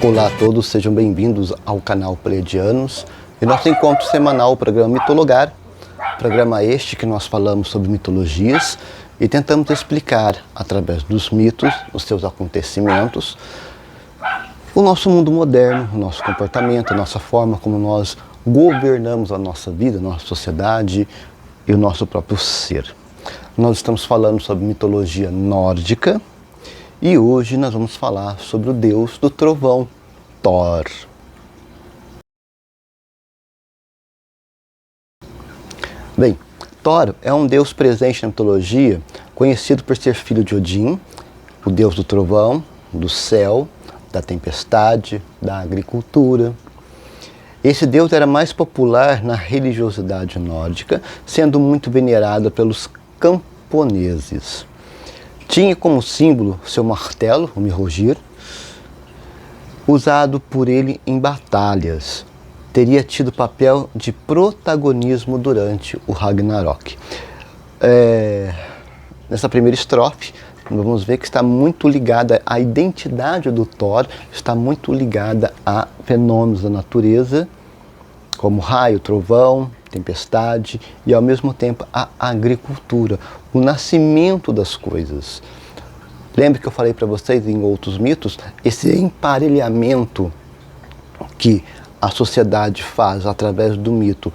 Olá a todos, sejam bem-vindos ao canal Pleiadianos e nosso encontro semanal, o programa Mitologar, programa este que nós falamos sobre mitologias e tentamos explicar, através dos mitos, os seus acontecimentos, o nosso mundo moderno, o nosso comportamento, a nossa forma como nós governamos a nossa vida, a nossa sociedade e o nosso próprio ser. Nós estamos falando sobre mitologia nórdica e hoje nós vamos falar sobre o deus do trovão, Thor. Bem, Thor é um deus presente na mitologia, conhecido por ser filho de Odin, o deus do trovão, do céu, da tempestade, da agricultura. Esse deus era mais popular na religiosidade nórdica, sendo muito venerado pelos camponeses. Tinha como símbolo seu martelo, o Mihogir, usado por ele em batalhas. Teria tido papel de protagonismo durante o Ragnarok. Nessa primeira estrofe, vamos ver que está muito ligada, a identidade do Thor está muito ligada a fenômenos da natureza, como raio, trovão, tempestade e ao mesmo tempo a agricultura, o nascimento das coisas. Lembra que eu falei para vocês em outros mitos, esse emparelhamento que a sociedade faz através do mito,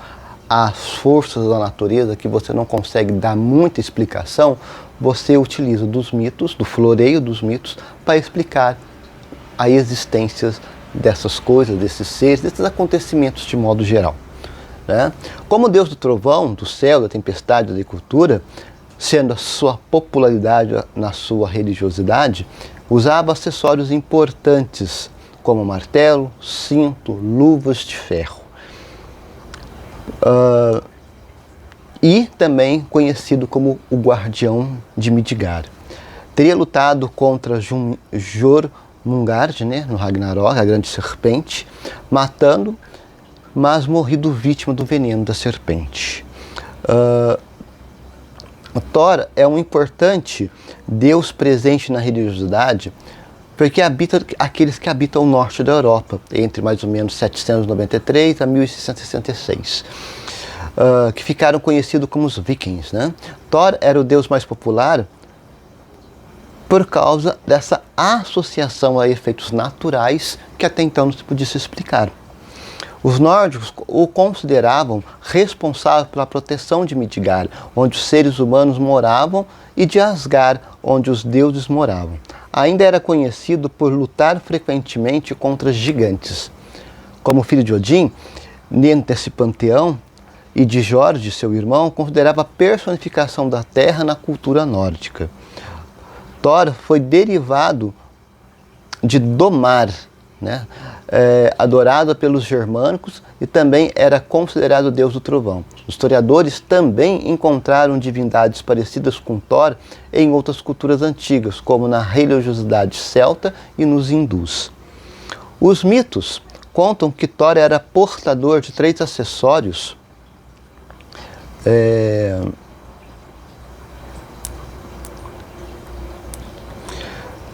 as forças da natureza que você não consegue dar muita explicação, você utiliza dos mitos, do floreio dos mitos, para explicar a existência dessas coisas, desses seres, desses acontecimentos de modo geral. Né? Como Deus do trovão, do céu, da tempestade, da agricultura, sendo a sua popularidade na sua religiosidade, usava acessórios importantes, como martelo, cinto, luvas de ferro. E também conhecido como o guardião de Midgard. Teria lutado contra Jormungand, né, no Ragnarok, a grande serpente, matando, mas morrido vítima do veneno da serpente. Thor é um importante deus presente na religiosidade, porque habita aqueles que habitam o norte da Europa, entre mais ou menos 793 a 1666. Que ficaram conhecidos como os vikings. Né? Thor era o deus mais popular por causa dessa associação a efeitos naturais que até então não se podia se explicar. Os nórdicos o consideravam responsável pela proteção de Midgard, onde os seres humanos moravam, e de Asgard, onde os deuses moravam. Ainda era conhecido por lutar frequentemente contra gigantes. Como filho de Odin, dentro desse panteão, e de Jorge, seu irmão, considerava a personificação da terra na cultura nórdica. Thor foi derivado de Domar, né? Adorado pelos germânicos e também era considerado o deus do trovão. Os historiadores também encontraram divindades parecidas com Thor em outras culturas antigas, como na religiosidade celta e nos hindus. Os mitos contam que Thor era portador de 3 acessórios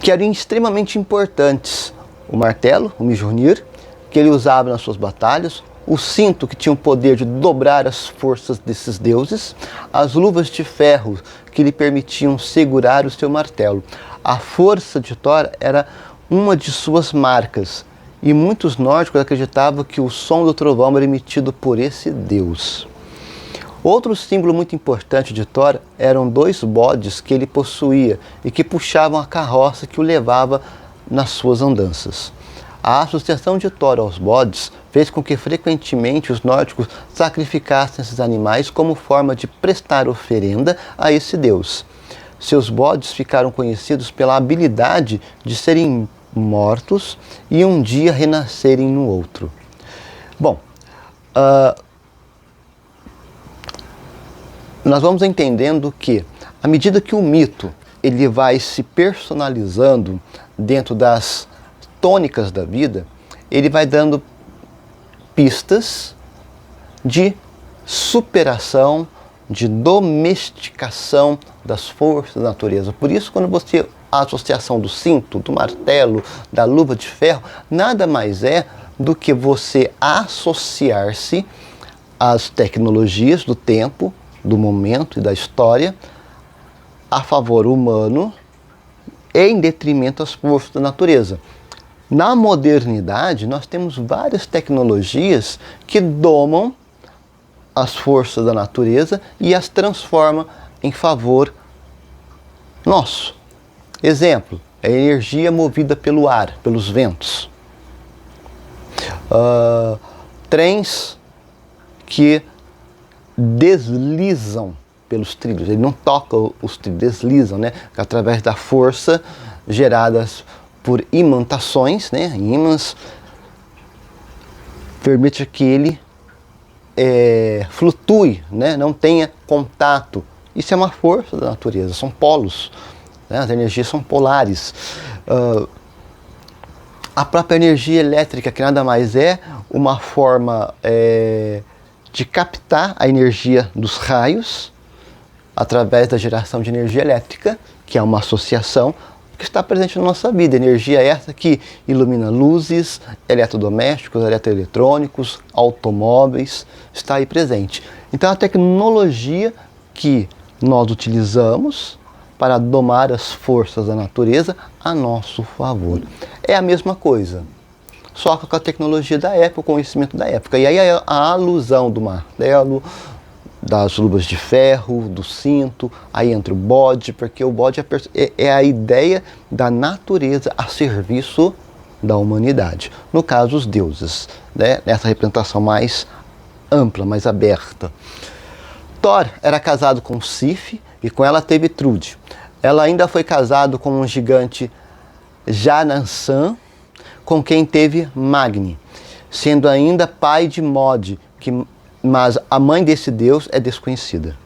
que eram extremamente importantes. O martelo, o Mjolnir, que ele usava nas suas batalhas, o cinto, que tinha o poder de dobrar as forças desses deuses, as luvas de ferro, que lhe permitiam segurar o seu martelo. A força de Thor era uma de suas marcas, e muitos nórdicos acreditavam que o som do trovão era emitido por esse deus. Outro símbolo muito importante de Thor eram 2 bodes que ele possuía e que puxavam a carroça que o levava nas suas andanças. A associação de Thor aos bodes fez com que frequentemente os nórdicos sacrificassem esses animais como forma de prestar oferenda a esse deus. Seus bodes ficaram conhecidos pela habilidade de serem mortos e um dia renascerem no outro. Bom, nós vamos entendendo que, à medida que o mito ele vai se personalizando dentro das tônicas da vida, ele vai dando pistas de superação, de domesticação das forças da natureza. Por isso, quando você a associação do cinto, do martelo, da luva de ferro, nada mais é do que você associar-se às tecnologias do tempo, do momento e da história a favor humano em detrimento às forças da natureza. Na modernidade, nós temos várias tecnologias que domam as forças da natureza e as transformam em favor nosso. Exemplo, a energia movida pelo ar, pelos ventos. Trens que deslizam pelos trilhos, ele não toca os trilhos, deslizam, né? Através da força geradas por imantações, né? Ímãs, permite que ele flutue, né? Não tenha contato. Isso é uma força da natureza, são polos, né? As energias são polares. A própria energia elétrica, que nada mais é uma forma de captar a energia dos raios através da geração de energia elétrica, que é uma associação que está presente na nossa vida. Energia essa que ilumina luzes, eletrodomésticos, eletroeletrônicos, automóveis, está aí presente. Então a tecnologia que nós utilizamos para domar as forças da natureza a nosso favor. É a mesma coisa, só com a tecnologia da época, o conhecimento da época. E aí a alusão do martelo, das luvas de ferro, do cinto, aí entra o bode, porque o bode é a ideia da natureza a serviço da humanidade. No caso, os deuses, né? Nessa representação mais ampla, mais aberta. Thor era casado com Sif e com ela teve Trude. Ela ainda foi casado com um gigante Janansan, com quem teve Magni, sendo ainda pai de Mod, mas a mãe desse deus é desconhecida.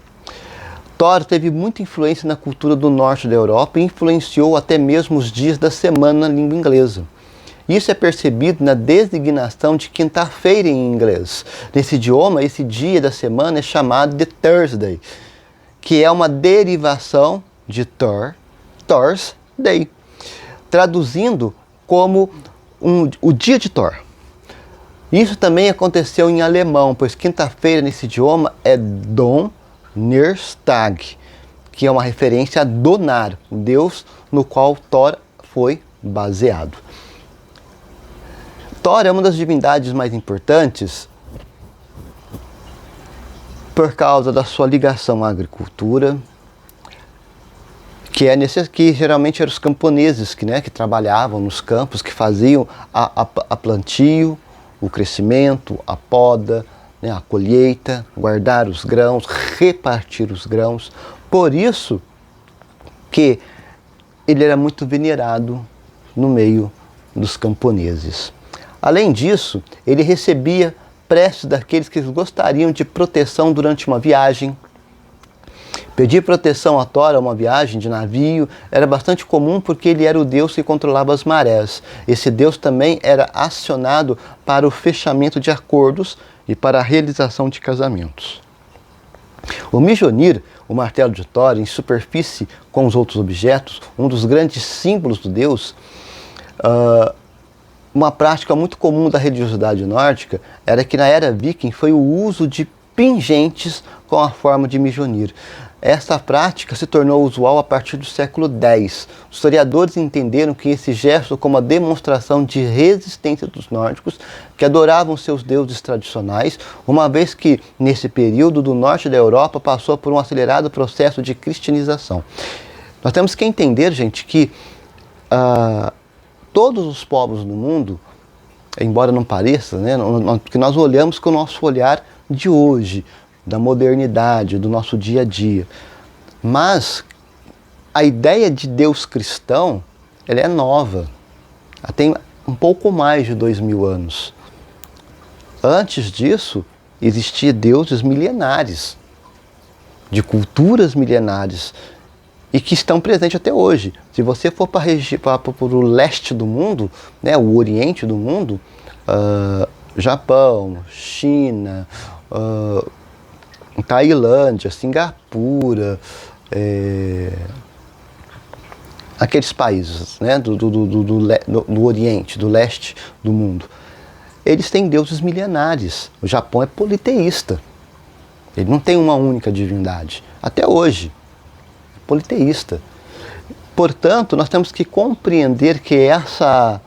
Thor teve muita influência na cultura do norte da Europa e influenciou até mesmo os dias da semana na língua inglesa. Isso é percebido na designação de quinta-feira em inglês. Nesse idioma, esse dia da semana é chamado de Thursday, que é uma derivação de Thor, Thor's Day, traduzindo como o dia de Thor. Isso também aconteceu em alemão, pois quinta-feira nesse idioma é Donnerstag, que é uma referência a Donar, o deus no qual Thor foi baseado. Thor é uma das divindades mais importantes por causa da sua ligação à agricultura, que geralmente eram os camponeses que trabalhavam nos campos, que faziam a plantio, o crescimento, a poda, né, a colheita, guardar os grãos, repartir os grãos. Por isso que ele era muito venerado no meio dos camponeses. Além disso, ele recebia preces daqueles que gostariam de proteção durante uma viagem. Pedir proteção a Thor a uma viagem de navio era bastante comum porque ele era o deus que controlava as marés. Esse deus também era acionado para o fechamento de acordos e para a realização de casamentos. O Mjolnir, o martelo de Thor, em superfície com os outros objetos, um dos grandes símbolos do deus, uma prática muito comum da religiosidade nórdica era que na era viking foi o uso de pingentes com a forma de Mjolnir. Essa prática se tornou usual a partir do século X. Os historiadores entenderam que esse gesto como uma demonstração de resistência dos nórdicos, que adoravam seus deuses tradicionais, uma vez que, nesse período, do norte da Europa passou por um acelerado processo de cristianização. Nós temos que entender, gente, que todos os povos do mundo, embora não pareça, né, porque nós olhamos com o nosso olhar de hoje, da modernidade, do nosso dia a dia. Mas a ideia de Deus cristão, ela é nova. Ela tem um pouco mais de 2000 anos. Antes disso, existiam deuses milenares, de culturas milenares, e que estão presentes até hoje. Se você for para o leste do mundo, né, o oriente do mundo, Japão, China, Tailândia, Singapura, aqueles países, né, do Oriente, do leste do mundo, eles têm deuses milenares. O Japão é politeísta. Ele não tem uma única divindade. Até hoje, é politeísta. Portanto, nós temos que compreender que essa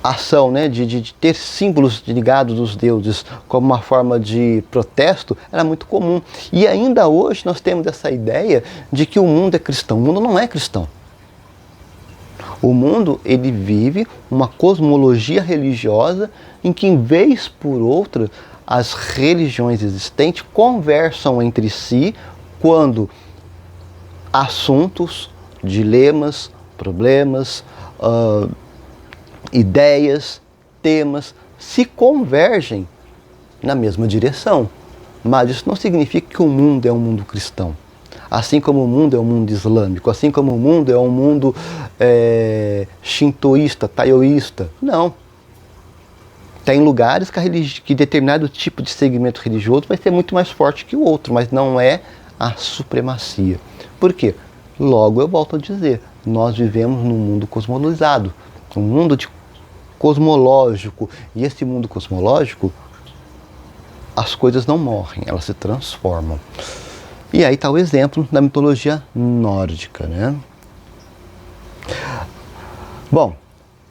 ação, né, de ter símbolos ligados dos deuses como uma forma de protesto era muito comum. E ainda hoje nós temos essa ideia de que o mundo é cristão. O mundo não é cristão. O mundo, ele vive uma cosmologia religiosa em que, em vez por outra, as religiões existentes conversam entre si quando assuntos, dilemas, problemas, ideias, temas se convergem na mesma direção. Mas isso não significa que o mundo é um mundo cristão. Assim como o mundo é um mundo islâmico, assim como o mundo é um mundo shintoísta, taoísta. Não. Tem lugares que determinado tipo de segmento religioso vai ser muito mais forte que o outro, mas não é a supremacia. Por quê? Logo eu volto a dizer, nós vivemos num mundo cosmolizado, um mundo cosmológico. E esse mundo cosmológico, as coisas não morrem, elas se transformam. E aí está o exemplo da mitologia nórdica, né? Bom,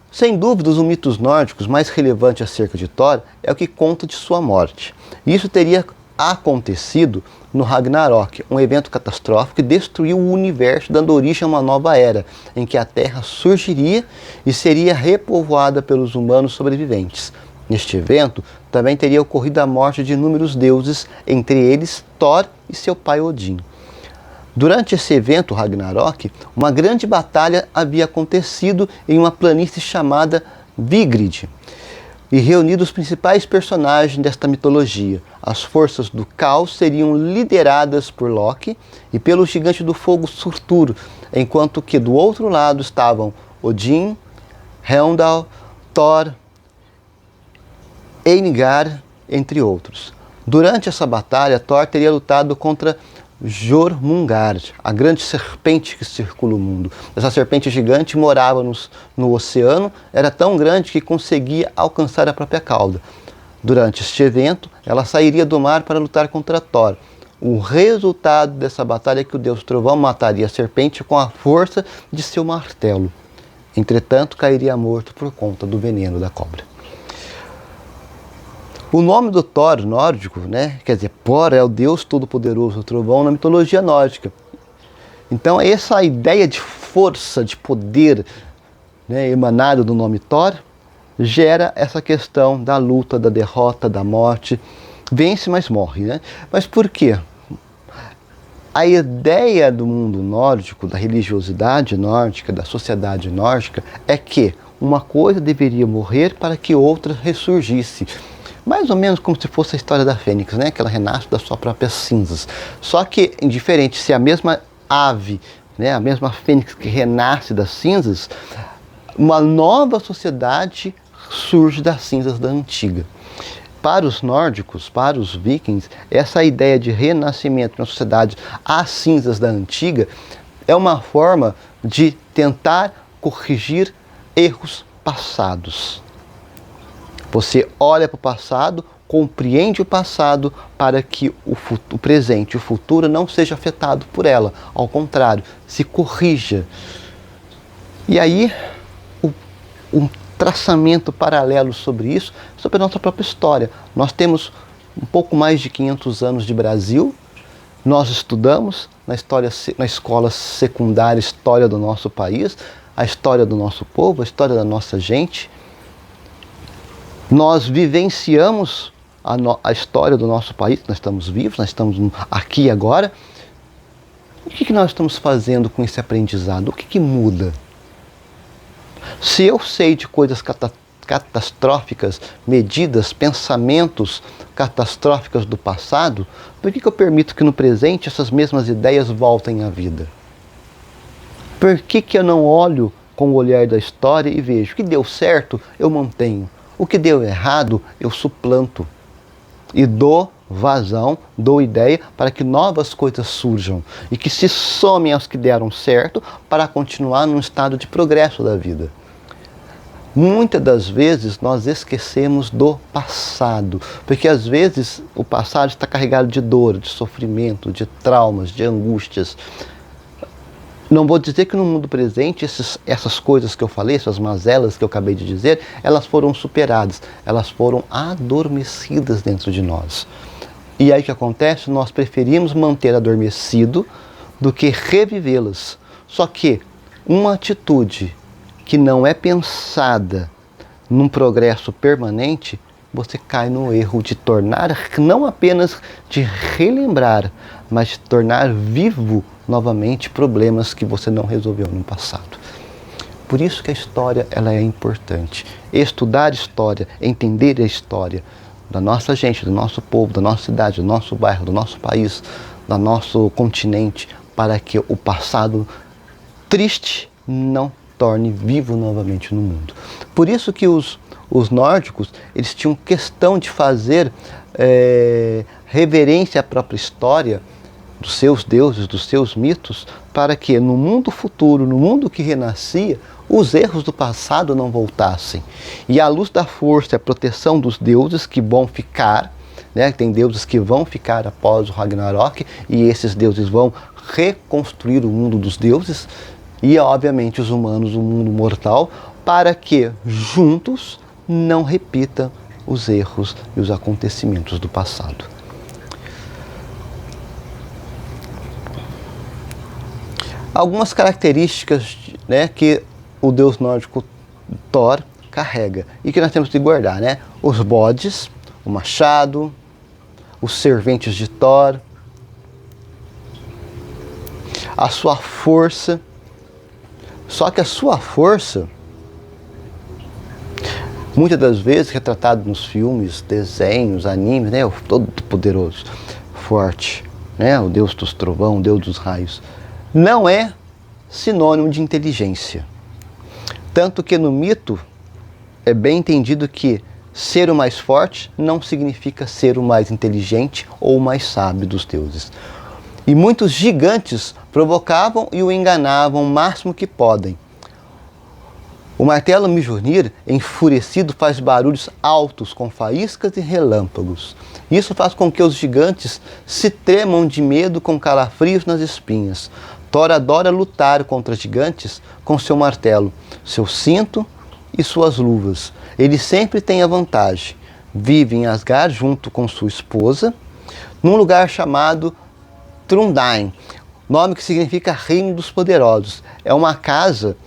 sem dúvida, os mitos nórdicos mais relevantes acerca de Thor é o que conta de sua morte. Isso teria acontecido no Ragnarok, um evento catastrófico que destruiu o universo, dando origem a uma nova era, em que a Terra surgiria e seria repovoada pelos humanos sobreviventes. Neste evento, também teria ocorrido a morte de inúmeros deuses, entre eles Thor e seu pai Odin. Durante esse evento, Ragnarok, uma grande batalha havia acontecido em uma planície chamada Vigrid, e reunido os principais personagens desta mitologia. As forças do caos seriam lideradas por Loki e pelo gigante do fogo Surtur, enquanto que do outro lado estavam Odin, Heimdall, Thor, Eingar, entre outros. Durante essa batalha, Thor teria lutado contra Jormungand, a grande serpente que circula o mundo. Essa serpente gigante morava no oceano, era tão grande que conseguia alcançar a própria cauda. Durante este evento, ela sairia do mar para lutar contra Thor. O resultado dessa batalha é que o deus Trovão mataria a serpente com a força de seu martelo. Entretanto, cairia morto por conta do veneno da cobra. O nome do Thor nórdico, né? Quer dizer, Thor é o deus todo-poderoso, o trovão, na mitologia nórdica. Então, essa ideia de força, de poder, né, emanado do nome Thor, gera essa questão da luta, da derrota, da morte. Vence, mas morre, né? Mas por quê? A ideia do mundo nórdico, da religiosidade nórdica, da sociedade nórdica, é que uma coisa deveria morrer para que outra ressurgisse. Mais ou menos como se fosse a história da Fênix, né? Que ela renasce das suas próprias cinzas. Só que, indiferente se a mesma ave, né, a mesma Fênix que renasce das cinzas, uma nova sociedade surge das cinzas da antiga. Para os nórdicos, para os vikings, essa ideia de renascimento na sociedade às cinzas da antiga é uma forma de tentar corrigir erros passados. Você olha para o passado, compreende o passado para que o presente e o futuro não seja afetado por ela. Ao contrário, se corrija. E aí, um traçamento paralelo sobre isso, sobre a nossa própria história. Nós temos um pouco mais de 500 anos de Brasil. Nós estudamos na escola secundária a história do nosso país, a história do nosso povo, a história da nossa gente. Nós vivenciamos a história do nosso país, nós estamos vivos, nós estamos aqui agora. O que nós estamos fazendo com esse aprendizado? O que muda? Se eu sei de coisas catastróficas, medidas, pensamentos catastróficos do passado, por que eu permito que no presente essas mesmas ideias voltem à vida? Por que eu não olho com o olhar da história e vejo o que deu certo, eu mantenho. O que deu errado, eu suplanto e dou vazão, dou ideia para que novas coisas surjam e que se somem aos que deram certo para continuar num estado de progresso da vida. Muitas das vezes nós esquecemos do passado, porque às vezes o passado está carregado de dor, de sofrimento, de traumas, de angústias. Não vou dizer que no mundo presente essas coisas que eu falei, essas mazelas que eu acabei de dizer, elas foram superadas, elas foram adormecidas dentro de nós. E aí o que acontece? Nós preferimos manter adormecido do que revivê-las. Só que uma atitude que não é pensada num progresso permanente, você cai no erro de tornar, não apenas de relembrar, mas de tornar vivo novamente problemas que você não resolveu no passado. Por isso que a história ela é importante. Estudar história, entender a história da nossa gente, do nosso povo, da nossa cidade, do nosso bairro, do nosso país, do nosso continente, para que o passado triste não torne vivo novamente no mundo. Por isso que os nórdicos, eles tinham questão de fazer reverência à própria história, dos seus deuses, dos seus mitos, para que no mundo futuro, no mundo que renascia, os erros do passado não voltassem. E à luz da força e a proteção dos deuses que vão ficar, né? Tem deuses que vão ficar após o Ragnarok, e esses deuses vão reconstruir o mundo dos deuses, e obviamente os humanos, o mundo mortal, para que juntos não repitam os erros e os acontecimentos do passado. Algumas características, né, que o deus nórdico Thor carrega e que nós temos que guardar, né? Os bodes, o machado, os serventes de Thor, a sua força. Só que a sua força, muitas das vezes retratado nos filmes, desenhos, animes, né? O todo poderoso, forte, né? O deus dos trovão, o deus dos raios, não é sinônimo de inteligência. Tanto que no mito é bem entendido que ser o mais forte não significa ser o mais inteligente ou o mais sábio dos deuses. E muitos gigantes provocavam e o enganavam o máximo que podem. O martelo Mjolnir, enfurecido, faz barulhos altos com faíscas e relâmpagos. Isso faz com que os gigantes se tremam de medo com calafrios nas espinhas. Thor adora lutar contra gigantes com seu martelo, seu cinto e suas luvas. Ele sempre tem a vantagem. Vive em Asgard junto com sua esposa, num lugar chamado Trundain, nome que significa Reino dos Poderosos. É uma casa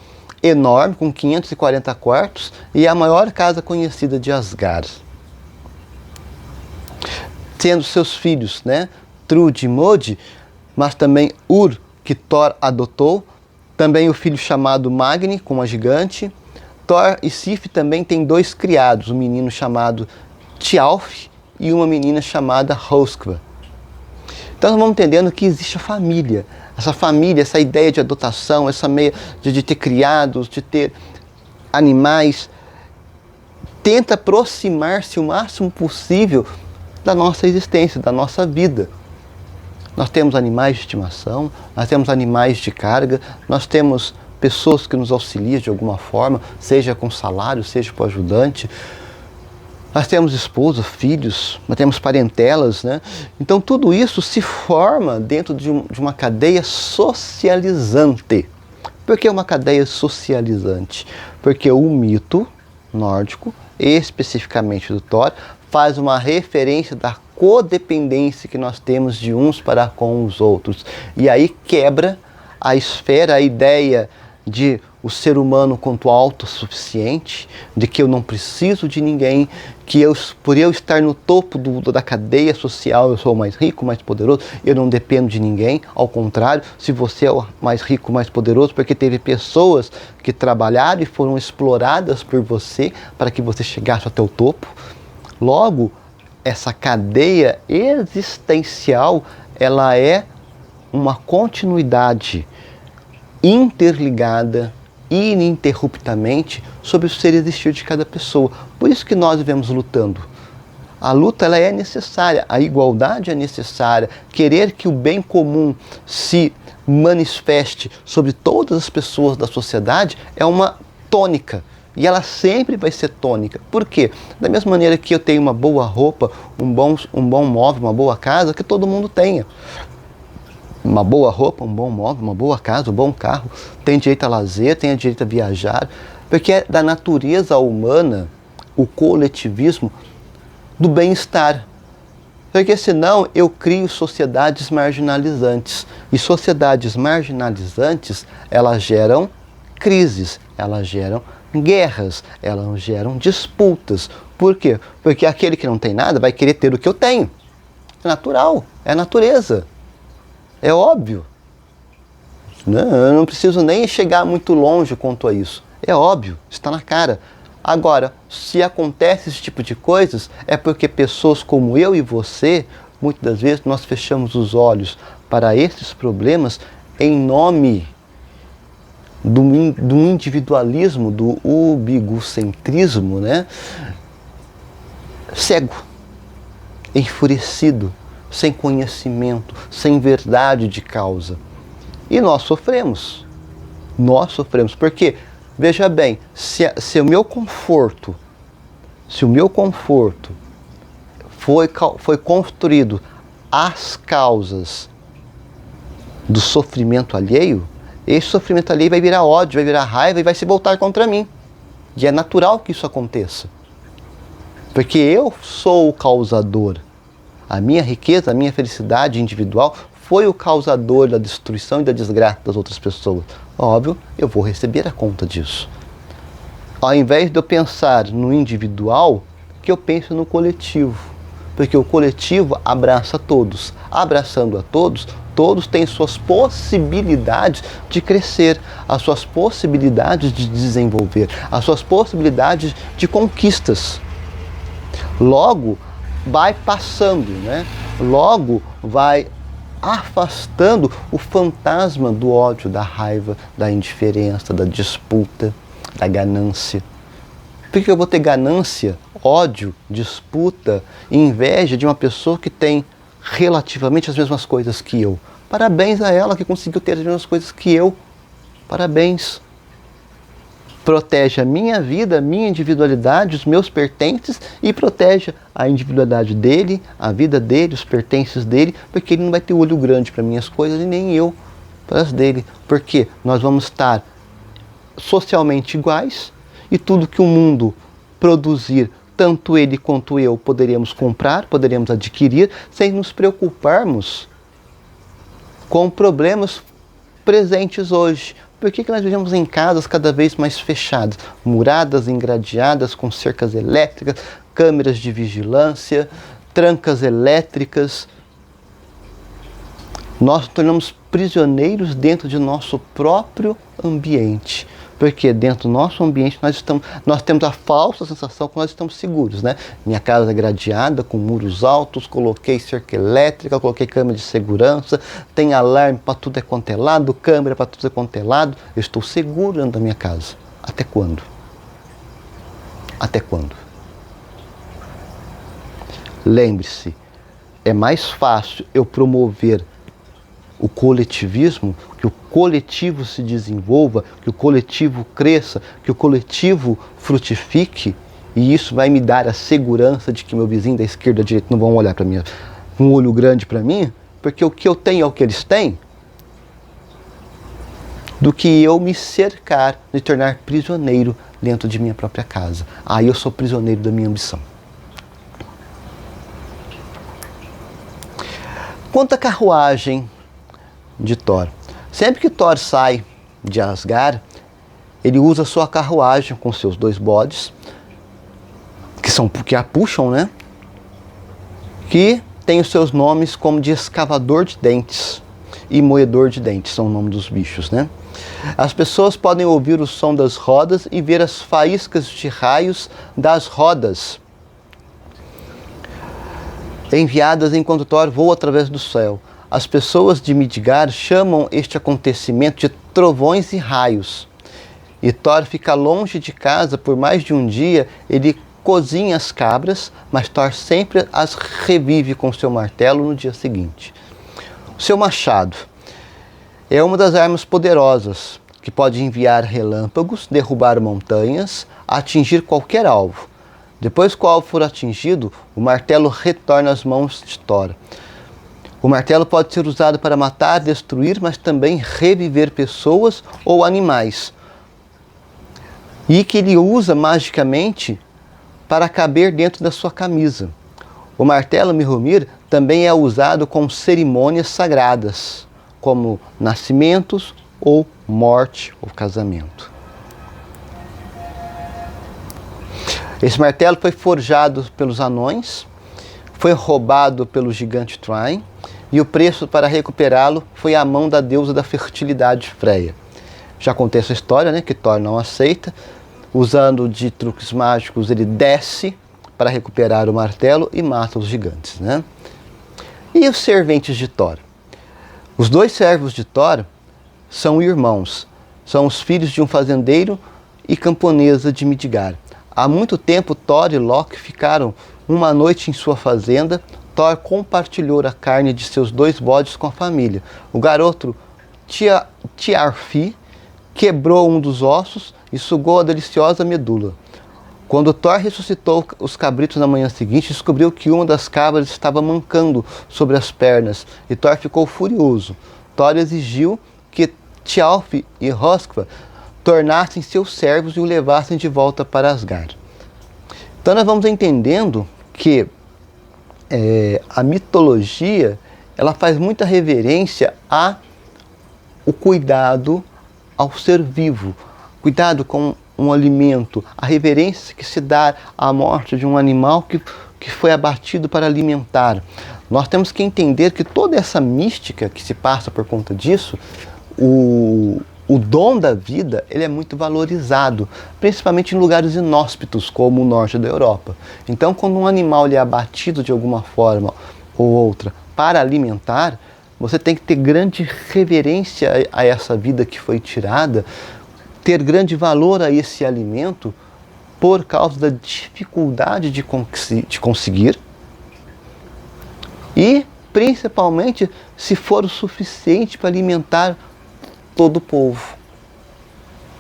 enorme, com 540 quartos, e é a maior casa conhecida de Asgard. Tendo seus filhos, né, Trud e Modi, mas também Ur, que Thor adotou, também o filho chamado Magni, com uma gigante. Thor e Sif também têm 2 criados, um menino chamado Thialf e uma menina chamada Hroskva. Então nós vamos entendendo que existe a família, essa ideia de adotação, essa meia de ter criados, de ter animais, tenta aproximar-se o máximo possível da nossa existência, da nossa vida. Nós temos animais de estimação, nós temos animais de carga, nós temos pessoas que nos auxiliam de alguma forma, seja com salário, seja com ajudante. Nós temos esposa, filhos, nós temos parentelas, né? Então tudo isso se forma dentro de uma cadeia socializante. Por que uma cadeia socializante? Porque o mito nórdico, especificamente do Thor, faz uma referência da codependência que nós temos de uns para com os outros. E aí quebra a esfera, a ideia de o ser humano quanto autossuficiente, de que eu não preciso de ninguém, que por eu estar no topo da cadeia social, eu sou o mais rico, mais poderoso, eu não dependo de ninguém. Ao contrário, se você é o mais rico, mais poderoso, porque teve pessoas que trabalharam e foram exploradas por você para que você chegasse até o topo. Logo, essa cadeia existencial, ela é uma continuidade interligada ininterruptamente sobre o ser existir de cada pessoa. Por isso que nós vivemos lutando A luta ela é necessária, a igualdade é necessária. Querer que o bem comum se manifeste sobre todas as pessoas da sociedade é uma tônica. E ela sempre vai ser tônica. Por quê? Da mesma maneira que eu tenho uma boa roupa, um bom móvel, uma boa casa, que todo mundo tenha. Uma boa roupa, um bom móvel, uma boa casa, um bom carro, tem direito a lazer, tem direito a viajar, porque é da natureza humana o coletivismo do bem-estar. Porque senão eu crio sociedades marginalizantes. E sociedades marginalizantes, elas geram crises, elas geram guerras, elas geram disputas. Por quê? Porque aquele que não tem nada vai querer ter o que eu tenho. É natural, é a natureza. É óbvio. Eu não preciso nem chegar muito longe quanto a isso. É óbvio, está na cara. Agora, se acontece esse tipo de coisas, é porque pessoas como eu e você, muitas das vezes nós fechamos os olhos para esses problemas em nome do individualismo, do ubigocentrismo, né? Cego, enfurecido, sem conhecimento, sem verdade de causa. E nós sofremos. Nós sofremos. Porque, veja bem, se o meu conforto foi construído às causas do sofrimento alheio, esse sofrimento alheio vai virar ódio, vai virar raiva e vai se voltar contra mim. E é natural que isso aconteça. Porque eu sou o causador. A minha riqueza, a minha felicidade individual foi o causador da destruição e da desgraça das outras pessoas. Óbvio, eu vou receber a conta disso. Ao invés de eu pensar no individual, que eu penso no coletivo. Porque o coletivo abraça todos. Abraçando a todos, todos têm suas possibilidades de crescer, as suas possibilidades de desenvolver, as suas possibilidades de conquistas. Logo, vai passando, né? Logo, vai afastando o fantasma do ódio, da raiva, da indiferença, da disputa, da ganância. Por que eu vou ter ganância, ódio, disputa e inveja de uma pessoa que tem relativamente as mesmas coisas que eu? Parabéns a ela que conseguiu ter as mesmas coisas que eu. Parabéns. Protege a minha vida, a minha individualidade, os meus pertences e protege a individualidade dele, a vida dele, os pertences dele, porque ele não vai ter olho grande para minhas coisas e nem eu para as dele. Porque nós vamos estar socialmente iguais e tudo que o mundo produzir, tanto ele quanto eu, poderíamos comprar, poderíamos adquirir, sem nos preocuparmos com problemas presentes hoje. Por que nós vivemos em casas cada vez mais fechadas, muradas, engradeadas, com cercas elétricas, câmeras de vigilância, trancas elétricas? Nós nos tornamos prisioneiros dentro de nosso próprio ambiente. Porque dentro do nosso ambiente nós temos a falsa sensação que nós estamos seguros, né? Minha casa é gradeada, com muros altos, coloquei cerca elétrica, coloquei câmera de segurança, tem alarme para tudo é quanto é lado, câmera para tudo é quanto é lado. Eu estou seguro dentro da minha casa. Até quando? Até quando? Lembre-se, é mais fácil eu promover o coletivismo, que o coletivo se desenvolva, que o coletivo cresça, que o coletivo frutifique, e isso vai me dar a segurança de que meu vizinho da esquerda e da direita não vão olhar para mim com um olho grande para mim, porque o que eu tenho é o que eles têm, do que eu me cercar, me tornar prisioneiro dentro de minha própria casa. Aí eu sou prisioneiro da minha ambição. Quanto à carruagem de Thor. Sempre que Thor sai de Asgard, ele usa sua carruagem com seus 2 bodes, que a puxam, né? Que tem os seus nomes como de escavador de dentes e moedor de dentes, são o nome dos bichos, né? As pessoas podem ouvir o som das rodas e ver as faíscas de raios das rodas enviadas enquanto Thor voa através do céu. As pessoas de Midgard chamam este acontecimento de trovões e raios. E Thor fica longe de casa por mais de um dia, ele cozinha as cabras, mas Thor sempre as revive com seu martelo no dia seguinte. Seu machado é uma das armas poderosas que pode enviar relâmpagos, derrubar montanhas, atingir qualquer alvo. Depois que o alvo for atingido, o martelo retorna às mãos de Thor. O martelo pode ser usado para matar, destruir, mas também reviver pessoas ou animais. E que ele usa magicamente para caber dentro da sua camisa. O martelo Mihomir também é usado com cerimônias sagradas, como nascimentos ou morte ou casamento. Esse martelo foi forjado pelos anões, foi roubado pelo gigante Thrain, e o preço para recuperá-lo foi a mão da deusa da fertilidade Freya. Já contei essa história, né, que Thor não aceita. Usando de truques mágicos, ele desce para recuperar o martelo e mata os gigantes, né? E os serventes de Thor? Os dois servos de Thor são irmãos. São os filhos de um fazendeiro e camponesa de Midgard. Há muito tempo, Thor e Loki ficaram uma noite em sua fazenda. Thor compartilhou a carne de seus 2 bodes com a família. O garoto Tiarfi quebrou um dos ossos e sugou a deliciosa medula. Quando Thor ressuscitou os cabritos na manhã seguinte, descobriu que uma das cabras estava mancando sobre as pernas, e Thor ficou furioso. Thor exigiu que Thjalfi e Hrothgar tornassem seus servos e o levassem de volta para Asgard. Então nós vamos entendendo que a mitologia ela faz muita reverência ao cuidado ao ser vivo, cuidado com um alimento, a reverência que se dá à morte de um animal que foi abatido para alimentar. Nós temos que entender que toda essa mística que se passa por conta disso, o dom da vida, ele é muito valorizado, principalmente em lugares inóspitos, como o norte da Europa. Então, quando um animal ele é abatido de alguma forma ou outra para alimentar, você tem que ter grande reverência a essa vida que foi tirada, ter grande valor a esse alimento por causa da dificuldade de conseguir e, principalmente, se for o suficiente para alimentar todo o povo.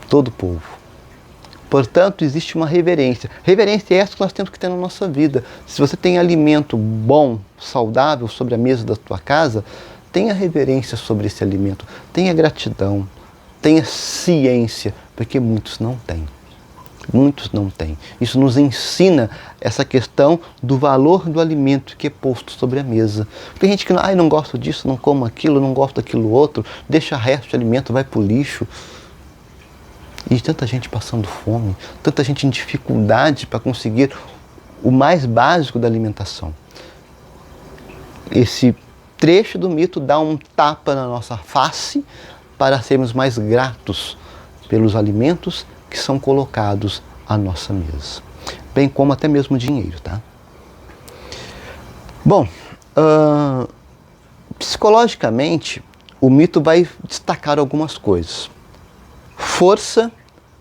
Todo o povo. Portanto, existe uma reverência. Reverência é essa que nós temos que ter na nossa vida. Se você tem alimento bom, saudável sobre a mesa da tua casa, tenha reverência sobre esse alimento, tenha gratidão, tenha ciência, porque muitos não têm. Muitos não têm. Isso nos ensina essa questão do valor do alimento que é posto sobre a mesa. Tem gente que não gosto disso, não como aquilo, não gosto daquilo outro, deixa resto de alimento, vai para o lixo. E tanta gente passando fome, tanta gente em dificuldade para conseguir o mais básico da alimentação. Esse trecho do mito dá um tapa na nossa face para sermos mais gratos pelos alimentos que são colocados à nossa mesa, bem como até mesmo dinheiro, tá? Bom, psicologicamente, o mito vai destacar algumas coisas. Força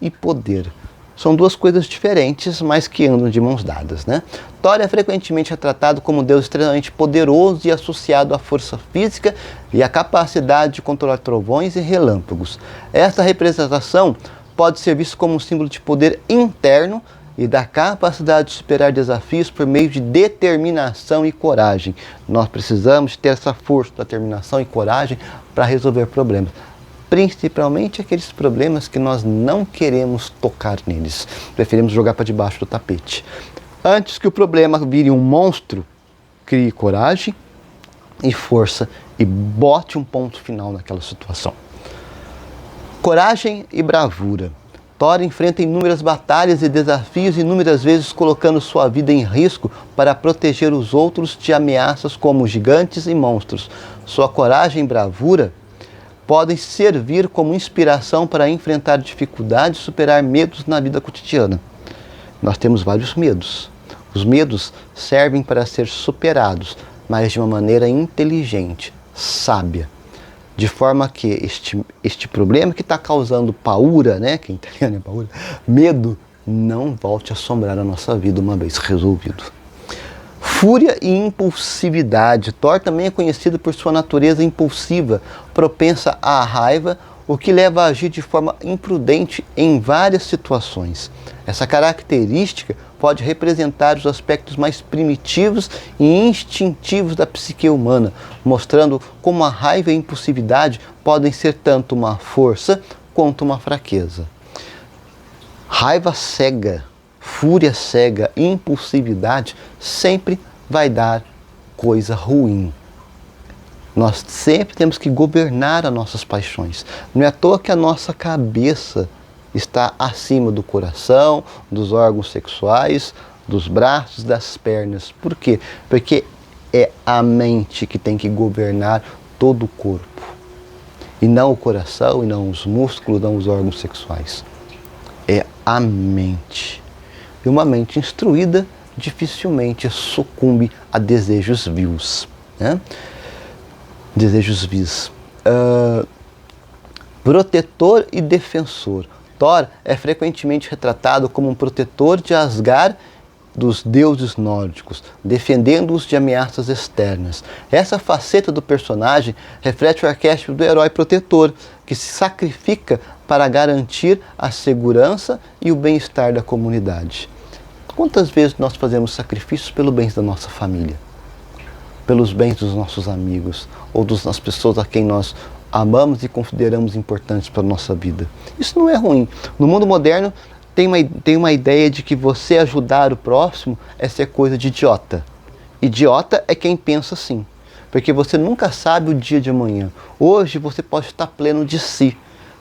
e poder. São duas coisas diferentes, mas que andam de mãos dadas, né? Thor é frequentemente retratado como um deus extremamente poderoso e associado à força física e à capacidade de controlar trovões e relâmpagos. Esta representação pode ser vista como um símbolo de poder interno e da capacidade de superar desafios por meio de determinação e coragem. Nós precisamos ter essa força, determinação e coragem para resolver problemas. Principalmente aqueles problemas que nós não queremos tocar neles. Preferimos jogar para debaixo do tapete. Antes que o problema vire um monstro, crie coragem e força e bote um ponto final naquela situação. Coragem e bravura. Thor enfrenta inúmeras batalhas e desafios, inúmeras vezes colocando sua vida em risco para proteger os outros de ameaças como gigantes e monstros. Sua coragem e bravura podem servir como inspiração para enfrentar dificuldades e superar medos na vida cotidiana. Nós temos vários medos. Os medos servem para ser superados, mas de uma maneira inteligente, sábia. De forma que este problema que está causando paura, né, que em italiano é paura, medo não volte a assombrar a nossa vida uma vez resolvido. Fúria e impulsividade. Thor também é conhecido por sua natureza impulsiva, propensa à raiva, o que leva a agir de forma imprudente em várias situações. Essa característica pode representar os aspectos mais primitivos e instintivos da psique humana, mostrando como a raiva e a impulsividade podem ser tanto uma força quanto uma fraqueza. Raiva cega, fúria cega, impulsividade sempre vai dar coisa ruim. Nós sempre temos que governar as nossas paixões. Não é à toa que a nossa cabeça está acima do coração, dos órgãos sexuais, dos braços, das pernas. Por quê? Porque é a mente que tem que governar todo o corpo. E não o coração, e não os músculos, não os órgãos sexuais. É a mente. E uma mente instruída dificilmente sucumbe a desejos vil, né? Desejos vis. Protetor e defensor. Thor é frequentemente retratado como um protetor de Asgard, dos deuses nórdicos, defendendo-os de ameaças externas. Essa faceta do personagem reflete o arquétipo do herói protetor, que se sacrifica para garantir a segurança e o bem-estar da comunidade. Quantas vezes nós fazemos sacrifícios pelo bem da nossa família, pelos bens dos nossos amigos, ou das pessoas a quem nós amamos e consideramos importantes para a nossa vida? Isso não é ruim. No mundo moderno, tem uma ideia de que você ajudar o próximo é ser coisa de idiota. Idiota é quem pensa assim, porque você nunca sabe o dia de amanhã. Hoje você pode estar pleno de si,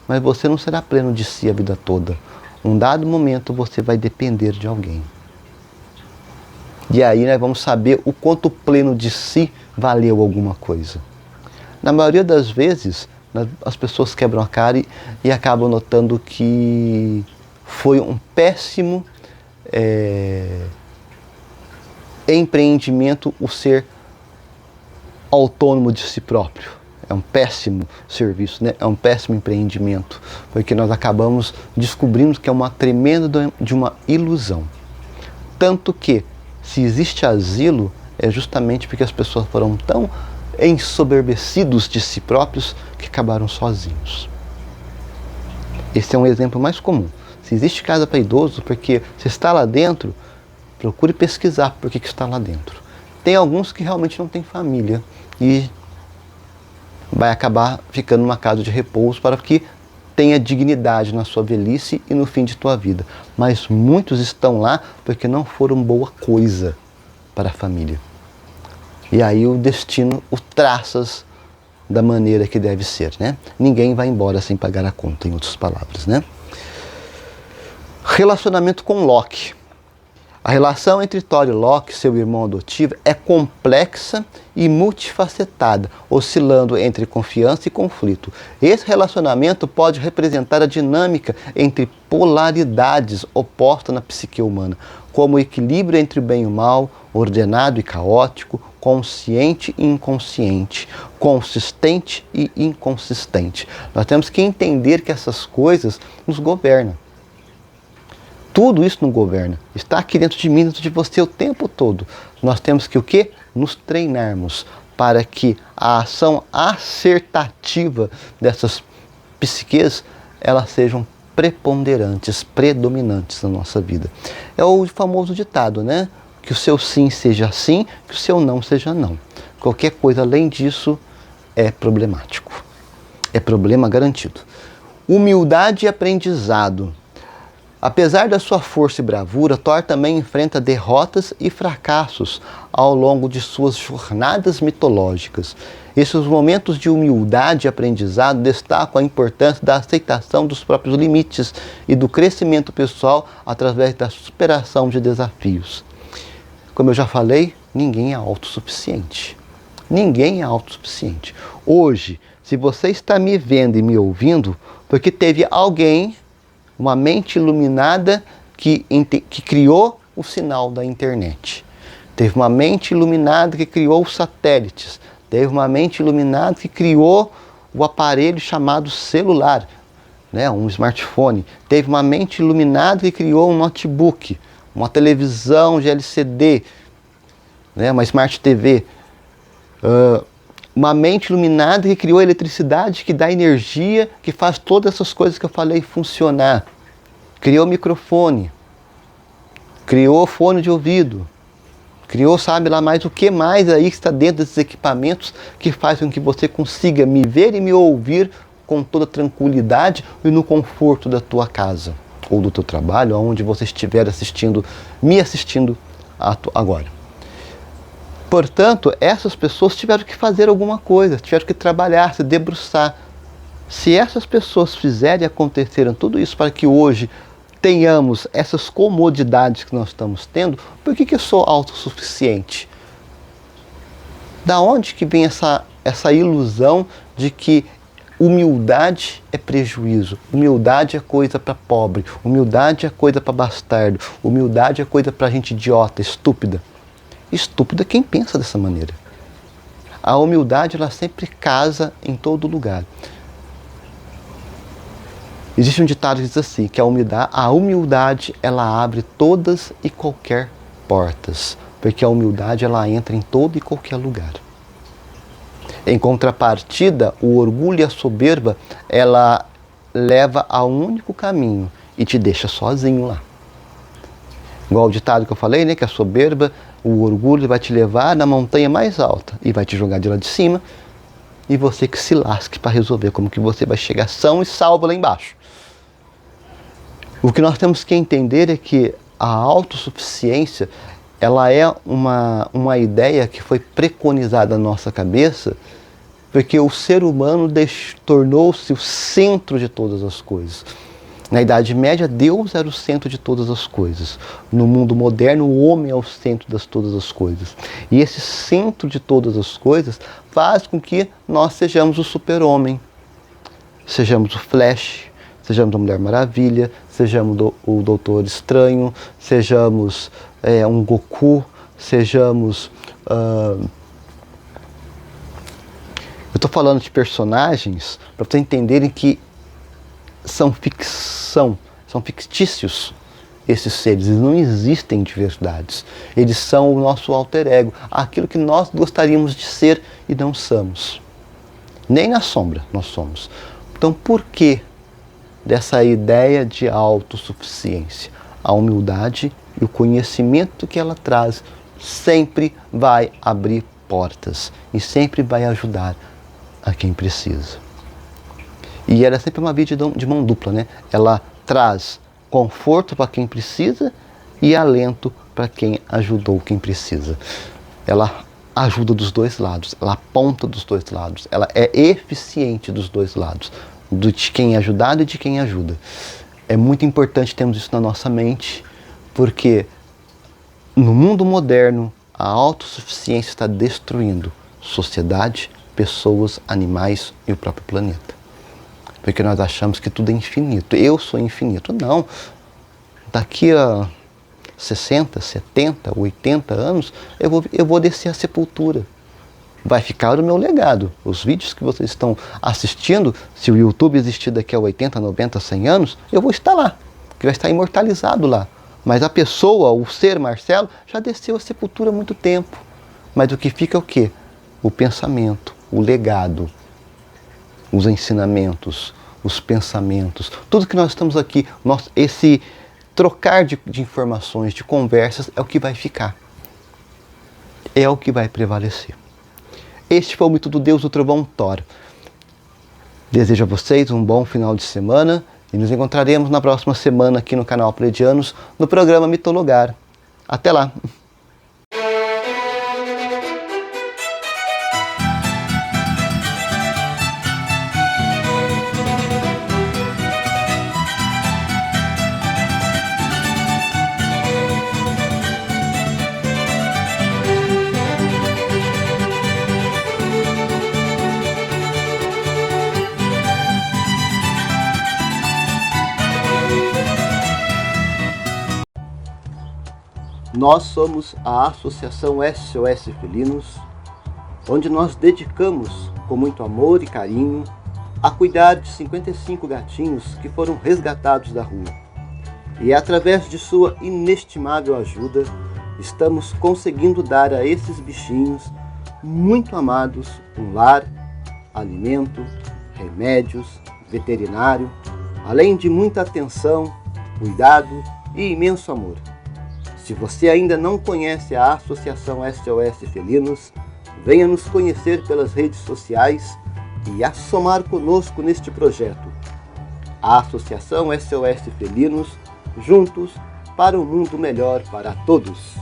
mas você não será pleno de si a vida toda. Um dado momento você vai depender de alguém. E aí nós vamos saber o quanto pleno de si valeu alguma coisa. Na maioria das vezes, as pessoas quebram a cara e acabam notando que foi um péssimo empreendimento o ser autônomo de si próprio. É um péssimo serviço, né? É um péssimo empreendimento, porque nós acabamos descobrindo que é uma tremenda de uma ilusão. Tanto que, se existe asilo, é justamente porque as pessoas foram tão ensoberbecidos de si próprios que acabaram sozinhos. Esse é um exemplo mais comum. Se existe casa para idoso, porque se está lá dentro, procure pesquisar por que está lá dentro. Tem alguns que realmente não têm família e vai acabar ficando numa casa de repouso para que tenha dignidade na sua velhice e no fim de tua vida. Mas muitos estão lá porque não foram boa coisa para a família. E aí o destino o traças da maneira que deve ser, né? Ninguém vai embora sem pagar a conta, em outras palavras, né? Relacionamento com Loki. A relação entre Thor e Loki, seu irmão adotivo, é complexa e multifacetada, oscilando entre confiança e conflito. Esse relacionamento pode representar a dinâmica entre polaridades opostas na psique humana, como o equilíbrio entre o bem e o mal, ordenado e caótico, consciente e inconsciente, consistente e inconsistente. Nós temos que entender que essas coisas nos governam. Tudo isso não governa. Está aqui dentro de mim, dentro de você o tempo todo. Nós temos que o quê? Nos treinarmos para que a ação assertativa dessas psiques, elas sejam preponderantes, predominantes na nossa vida. É o famoso ditado, né? Que o seu sim seja sim, que o seu não seja não. Qualquer coisa além disso é problemático. É problema garantido. Humildade e aprendizado. Apesar da sua força e bravura, Thor também enfrenta derrotas e fracassos ao longo de suas jornadas mitológicas. Esses momentos de humildade e aprendizado destacam a importância da aceitação dos próprios limites e do crescimento pessoal através da superação de desafios. Como eu já falei, ninguém é autossuficiente. Ninguém é autossuficiente. Hoje, se você está me vendo e me ouvindo, porque teve alguém, uma mente iluminada que criou o sinal da internet. Teve uma mente iluminada que criou os satélites. Teve uma mente iluminada que criou o aparelho chamado celular. né, um smartphone, teve uma mente iluminada que criou um notebook, uma televisão de LCD, né, uma Smart TV, uma mente iluminada que criou a eletricidade, que dá energia, que faz todas essas coisas que eu falei funcionar. Criou microfone, criou fone de ouvido, criou sabe lá mais o que mais aí que está dentro desses equipamentos que faz com que você consiga me ver e me ouvir com toda tranquilidade e no conforto da tua casa ou do teu trabalho, aonde você estiver assistindo, me assistindo agora. Portanto, essas pessoas tiveram que fazer alguma coisa, tiveram que trabalhar, se debruçar. Se essas pessoas fizerem e aconteceram tudo isso para que hoje tenhamos essas comodidades que nós estamos tendo, por que eu sou autossuficiente? Da onde que vem essa ilusão de que humildade é prejuízo, humildade é coisa para pobre, humildade é coisa para bastardo, humildade é coisa para gente idiota, estúpida? Estúpida quem pensa dessa maneira. A humildade ela sempre casa em todo lugar. Existe um ditado que diz assim, que a humildade ela abre todas e qualquer portas, porque a humildade ela entra em todo e qualquer lugar. Em contrapartida, o orgulho e a soberba, ela leva a um único caminho e te deixa sozinho lá. Igual o ditado que eu falei, né, que a soberba, o orgulho vai te levar na montanha mais alta e vai te jogar de lá de cima e você que se lasque para resolver como que você vai chegar são e salvo lá embaixo. O que nós temos que entender é que a autossuficiência, ela é uma ideia que foi preconizada na nossa cabeça porque o ser humano tornou-se o centro de todas as coisas. Na Idade Média, Deus era o centro de todas as coisas. No mundo moderno, o homem é o centro de todas as coisas. E esse centro de todas as coisas faz com que nós sejamos o super-homem, sejamos o Flash, sejamos a Mulher Maravilha, sejamos o Doutor Estranho, sejamos um Goku, sejamos... Eu estou falando de personagens para vocês entenderem que são ficção, são fictícios esses seres, eles não existem de verdade. Eles são o nosso alter ego, aquilo que nós gostaríamos de ser e não somos. Nem na sombra nós somos. Então por que dessa ideia de autossuficiência? A humildade e o conhecimento que ela traz sempre vai abrir portas e sempre vai ajudar a quem precisa. E ela é sempre uma via de mão dupla, né? Ela traz conforto para quem precisa e alento para quem ajudou quem precisa. Ela ajuda dos dois lados, ela aponta dos dois lados, ela é eficiente dos dois lados, de quem é ajudado e de quem ajuda. É muito importante termos isso na nossa mente, porque no mundo moderno a autossuficiência está destruindo sociedade, pessoas, animais e o próprio planeta. Porque nós achamos que tudo é infinito. Eu sou infinito. Não. Daqui a 60, 70, 80 anos, eu vou descer à sepultura. Vai ficar o meu legado. Os vídeos que vocês estão assistindo, se o YouTube existir daqui a 80, 90, 100 anos, eu vou estar lá. Que vai estar imortalizado lá. Mas a pessoa, o ser Marcelo, já desceu à sepultura há muito tempo. Mas o que fica é o quê? O pensamento, o legado, os ensinamentos, os pensamentos, tudo que nós estamos aqui, esse trocar de informações, de conversas, é o que vai ficar. É o que vai prevalecer. Este foi o Mito do Deus do Trovão Thor. Desejo a vocês um bom final de semana e nos encontraremos na próxima semana aqui no canal Pleiadianos, no programa Mitologar. Até lá! Nós somos a Associação SOS Felinos, onde nós dedicamos com muito amor e carinho a cuidar de 55 gatinhos que foram resgatados da rua. E através de sua inestimável ajuda, estamos conseguindo dar a esses bichinhos muito amados um lar, alimento, remédios, veterinário, além de muita atenção, cuidado e imenso amor. Se você ainda não conhece a Associação SOS Felinos, venha nos conhecer pelas redes sociais e a somar conosco neste projeto. A Associação SOS Felinos, juntos para um mundo melhor para todos.